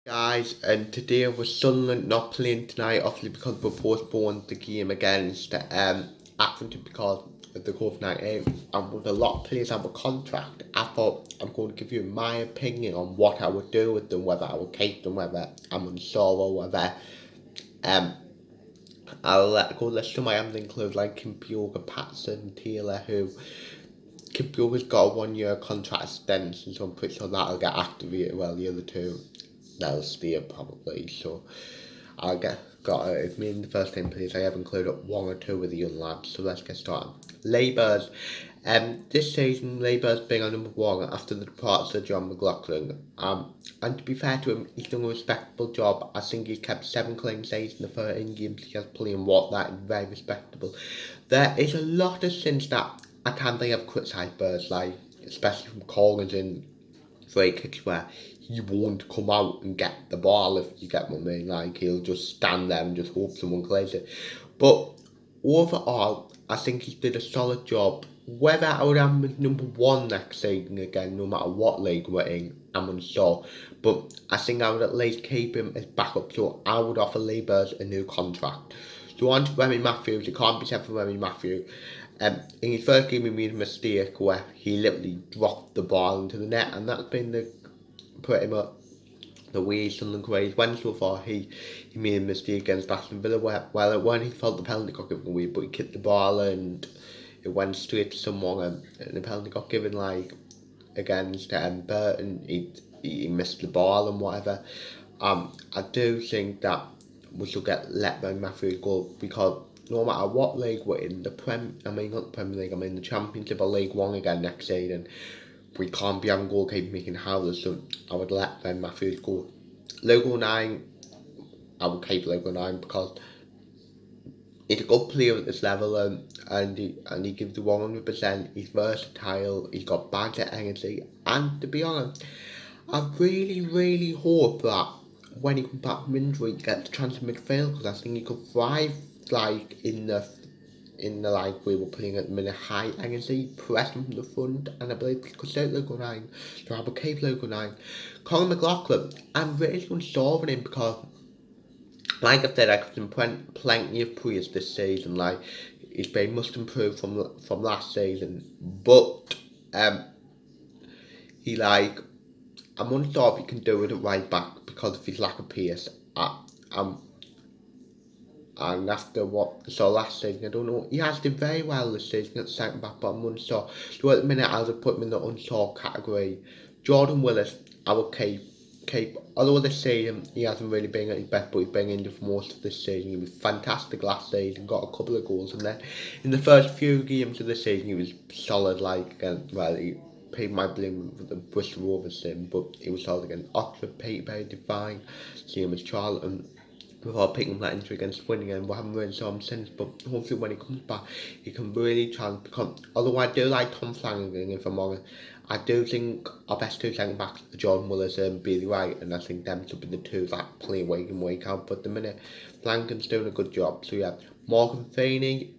Guys, and today with Sunderland not playing tonight, obviously because we postponed the game against Accrington because of the COVID-19, and with a lot of players on a contract, I thought I'm going to give you my opinion on what I would do with them, whether I would keep them, whether I'm unsure, or whether um I'll let go. List of my items include like Kipioga, Patson, Taylor, who Kipioga's got a 1 year contract extension, so I'm pretty sure that'll get activated. Well, the other two, they'll stay probably. So I'll get got if me in the first 10 please. I have included one or two with the young lads. So let's get started. Labour's. This season, Labour's been on number one after the departure of John McLaughlin. And to be fair to him, he's done a respectable job. I think he's kept 7 clean saves in the 13 games he has played, and what that is very respectable. There is a lot of things that I can't think of criticised Birds, like especially from corners and free kicks where he won't come out and get the ball, if you get what I mean. Like he'll just stand there and just hope someone clears it. But overall, I think he did a solid job. Whether I would have him as number one next season again, no matter what league we're in, I'm unsure. But I think I would at least keep him as backup, so I would offer Lee Burrs a new contract. So on to Remy Matthews, it can't be said for Remy Matthews. In his first game, he made a mistake where he literally dropped the ball into the net, and that's been the pretty much the way Sunderland Craze went so far. He made a mistake against Aston Villa where when he felt the penalty got given away, but he kicked the ball and it went straight to someone, and the penalty got given like against Burton. He missed the ball and whatever. I do think that we should let Matthews go, because no matter what league we're in, not the Premier League, I mean the Championship or League One again next season, we can't be having goalkeeper making howlers, so I would let Ben Matthews go. Logo 9, I would keep Logo 9 because he's a good player at this level, and he gives the 100%. He's versatile, he's got bags of energy, and to be honest, I really, really hope that when he comes back from injury, he gets a chance in midfield, because I think he could thrive like in the like we were playing at the minute, high energy, pressing from the front, and I believe he could start Logo 9, so I would keep Logo 9. Colin McLaughlin, I'm really unsure of him because, like I said, I could him plenty of praise this season. Like he's been much improved from last season, but he like I'm unsure if he can do it at right back because of his lack of pace. I'm And after what I saw last season, I don't know. He has done very well this season at centre back, but I'm unsure. So at the minute, I would put him in the unsure category. Jordan Willis, I would keep. Although this season he hasn't really been at his best, but he's been injured for most of this season. He was fantastic last season, got a couple of goals, and then in the first few games of the season, he was solid. He paid my blame with the Bristol Rovers thing, but he was solid against Oxford, Peterborough, Divine, same as Charlton, before picking that injury against winning, and we haven't really saw him since. But hopefully when he comes back, he can really try and become. Although I do like Tom Flanagan, if I'm honest, I do think our best two centre backs are Jordan Willis and Bailey Wright, and I think them should be the two that play week in week out. But the minute Flanagan's doing a good job, so yeah, Morgan Feeney,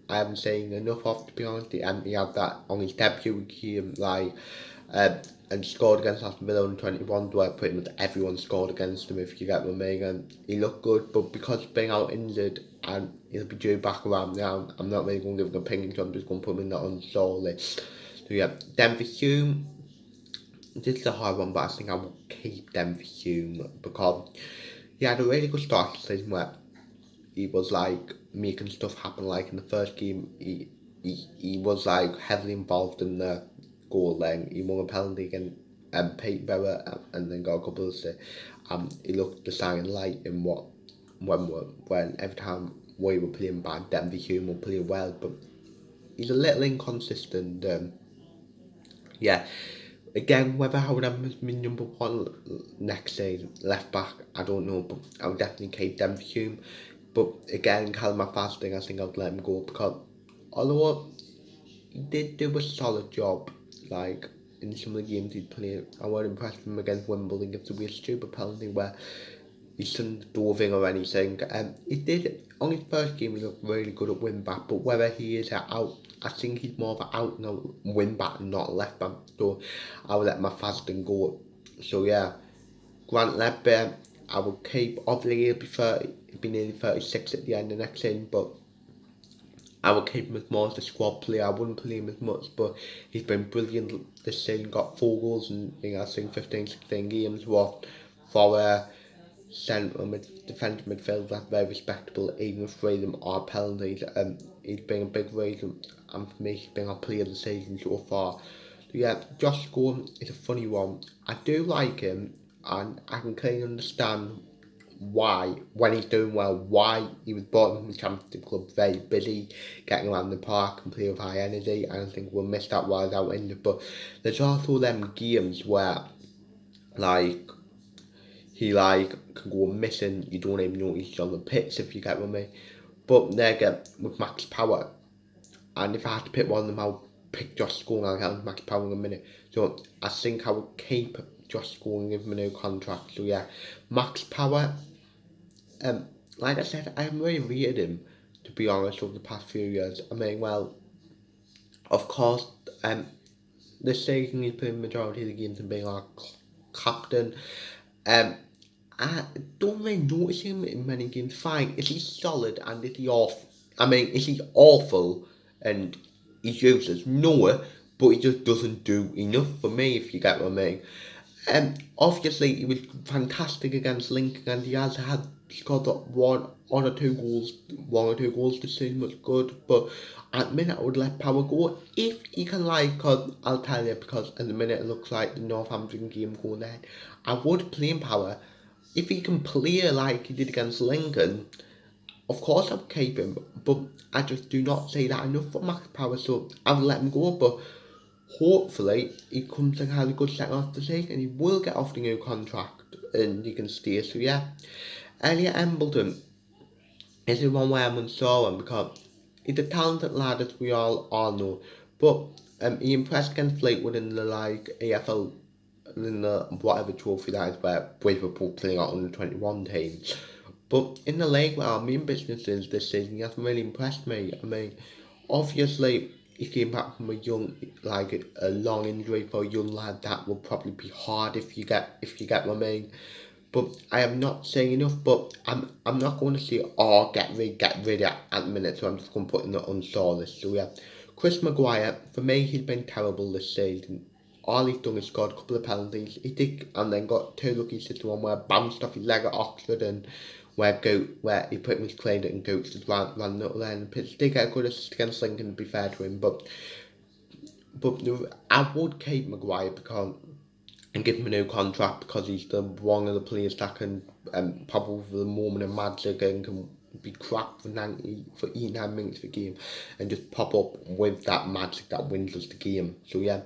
I haven't seen enough of, to be honest. He had that on his debut game, uh, and scored against Aston Villa in 21, where pretty much everyone scored against him, if you get what I mean. And he looked good, but because he's being out injured and he'll be due back around now, I'm not really going to give an opinion, so I'm just going to put him in the unsure list. So yeah, Denver Hume, this is a hard one, but I think I will keep Denver Hume because he had a really good start to the season where he was like making stuff happen. Like in the first game, he was like heavily involved in the goal. Then he won a penalty against Peterborough, and then got a couple of assists. He looked the sign light in when every time we were playing bad, Denver Hume will play well, but he's a little inconsistent. Yeah. Again, whether I would have him as my number one next season, left back, I don't know, but I would definitely keep Denver Hume. But again, Calum Fasting, I think I would let him go because although he did do a solid job, like in some of the games he played, I was impressed with him against Wimbledon. Gives away a stupid penalty where he shouldn't dove or anything. He did on his first game. He looked really good at wing back, but whether he is out, I think he's more of an out and out wing back and not a left back. So I would let my Fasting go. So yeah, Grant Ledbetter, I would keep. Obviously, he'll be nearly 36 at the end of next season, but I would keep him as more as a squad player. I wouldn't play him as much, but he's been brilliant this season. Got 4 goals in, I think, 15, 16 games. What for a defensive midfield, that's very respectable, even if 3 of them are penalties. He's been a big reason, and for me, he's been our player of the season so far. So yeah, Josh Gordon is a funny one. I do like him, and I can clearly understand why, when he's doing well, why he was brought into the Championship club, very busy, getting around the park and playing with high energy, and I think we'll miss that while he's out injured. But there's also them games where, like, he can go missing, you don't even know he's on the pitch, if you get with me. But there again, with Max Power, and if I had to pick one of them, I would pick Josh Scoring. I'll get Max Power in a minute. So I think I would keep Josh Scoring, give him a new contract. So yeah, Max Power, like I said, I haven't really rated him, to be honest, over the past few years. I mean, well, of course, this season he's playing the majority of the games and being our captain. Um, I don't really notice him in many games. Fine, is he solid and is he off? I mean, is he awful and he's useless? No, but he just doesn't do enough for me, if you get what I mean. Obviously, he was fantastic against Lincoln, and he has had scored one or two goals this season, was good. But at the minute, I would let Power go if he can. Like, cause I'll tell you, because at the minute it looks like the Northampton game going ahead. I would play him Power if he can play like he did against Lincoln. Of course, I'll keep him, but I just do not say that enough for Max Power, so I'll let him go. But hopefully, he comes and has a good second half of the season, and he will get off the new contract, and he can stay. So yeah, Elliot Embleton is the one where I'm unsure on, because he's a talented lad, as we all know, but he impressed against Fleetwood in the AFL, in the whatever trophy that is, where Liverpool playing out under 21 team. But in the league where our main business is this season, he hasn't really impressed me. I mean, obviously, he came back from a long injury for a young lad. That will probably be hard, if you get what I mean. But I am not saying enough. But I'm not going to say, oh, get rid at the minute. So I'm just going to put in the unsure list. So yeah, Chris Maguire, for me, he's been terrible this season. All he's done is scored a couple of penalties. He did, and then got 2 lucky to one where bounced off his leg at Oxford, and where he pretty much played it, and Goats just ran out there in the pitch. Did get a good assist against Lincoln, to be fair to him, but I would keep Maguire because, and give him a new contract, because he's one of the players that can probably for the moment of magic, and can be crap for 89 minutes of the game, and just pop up with that magic that wins us the game. So yeah,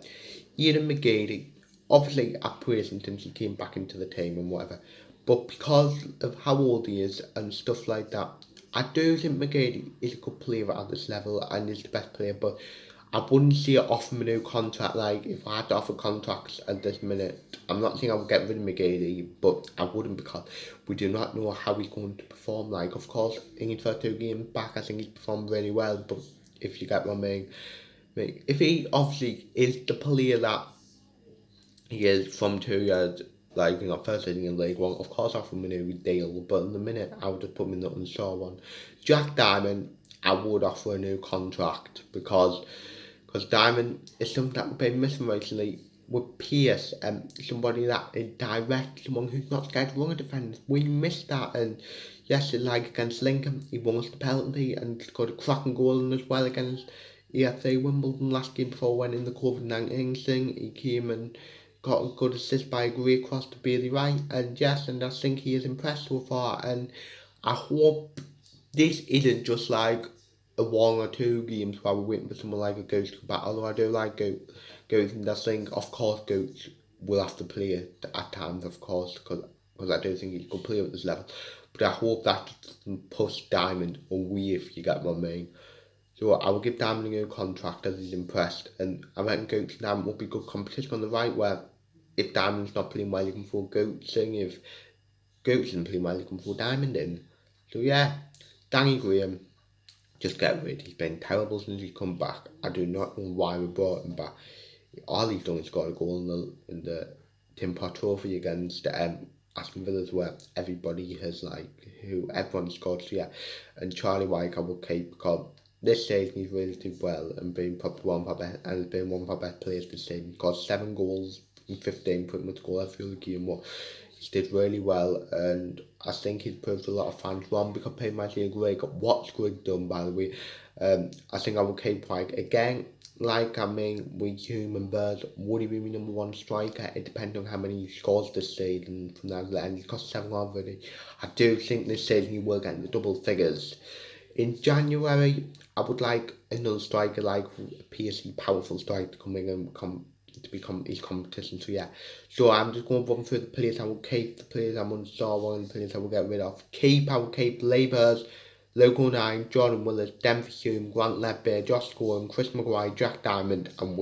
Ian McGeady, obviously I praise him since he came back into the team and whatever, but because of how old he is and stuff like that, I do think McGeady is a good player at this level and is the best player, but I wouldn't see it offer him a new contract. Like, if I had to offer contracts at this minute, I'm not saying I would get rid of McGeady, but I wouldn't, because we do not know how he's going to perform. Like, of course, in his first 2 games back, I think he's performed really well, but if you get what I mean, if he obviously is the player that he is from 2 years, first inning in League One, of course offer him a new deal, but in the minute, I would just put him in the unsure one. Jack Diamond, I would offer a new contract, because Diamond is something that we've been missing recently with Pierce, somebody that is direct, someone who's not scared to run a defence. We missed that, and yes, like against Lincoln, he won us the penalty and scored a cracking goal, and as well against EFA Wimbledon last game before when in the COVID-19 thing, he came and got a good assist by a great cross to Bailey Wright, and yes, and I think he is impressed so far, and I hope this isn't just like a 1 or 2 games while we're waiting for someone like a Goats to come back. Although I do like Goats, and I think, of course, Goats will have to play it at times, of course, because I do think he could play at this level. But I hope that doesn't push Diamond away, if you get what I mean. So I will give Diamond a new contract as he's impressed, and I reckon Goats and Diamond will be good competition on the right, where if Diamond's not playing well, you can throw Goats in. If Goats isn't playing well, you can throw Diamond in. So yeah, Danny Graham, just get rid. He's been terrible since he's come back. I do not know why we brought him back. All he's done is scored a goal in the Tim Pot Trophy against Aston Villa's where everybody has who everyone scored. So yeah, and Charlie White I will keep because this season he's really did well and been probably one of our best and has been one of our best players this season. He got 7 goals in 15, pretty much goal every other game. What he did really well, and I think he's proved a lot of fans wrong because people might say Greg, what's Greg done by the way. I think I will keep White again. We human birds, would he be my number one striker? It depends on how many he scores this season from now to the end. He's got 7 already. I do think this season he will get into double figures. In January, I would like another striker like a PSC powerful striker to come in and to become his competition. So yeah, so I'm just going to run through the players I will keep, the players I'm unsure and the players I will get rid of. I will keep Labours, Local 9, Jordan Willis, Denver Hume, Grant Ledbetter, Josh Gorham, Chris Maguire, Jack Diamond, and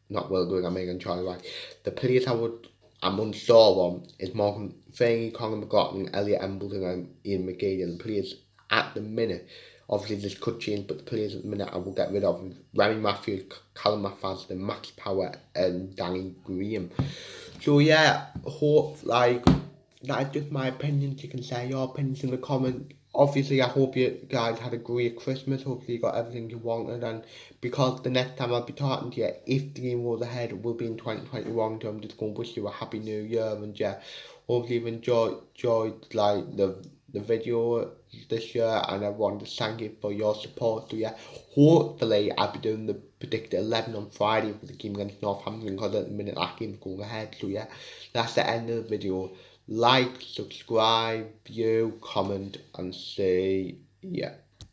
not Will Grigg, and Charlie White. The players I'm unsure on is Morgan Feeney, Conor McLaughlin, Elliot Embleton, and Ian McGee. The players at the minute, obviously this could change, but the players at the minute I will get rid of Remy Matthews, Callum McFadden, Max Power, and Danny Graham. So yeah, hope that's just my opinions. You can say your opinions in the comment. Obviously, I hope you guys had a great Christmas. Hopefully, you got everything you wanted. And because the next time I'll be talking to you, if the game was ahead, it will be in 2021. So I'm just going to wish you a happy new year. And yeah, hopefully you've enjoyed the video this year. And I want to thank you for your support. So yeah, hopefully I'll be doing the predicted 11 on Friday for the game against Northampton because at the minute that game's going ahead. So yeah, that's the end of the video. Like, subscribe, view, comment, and say yeah.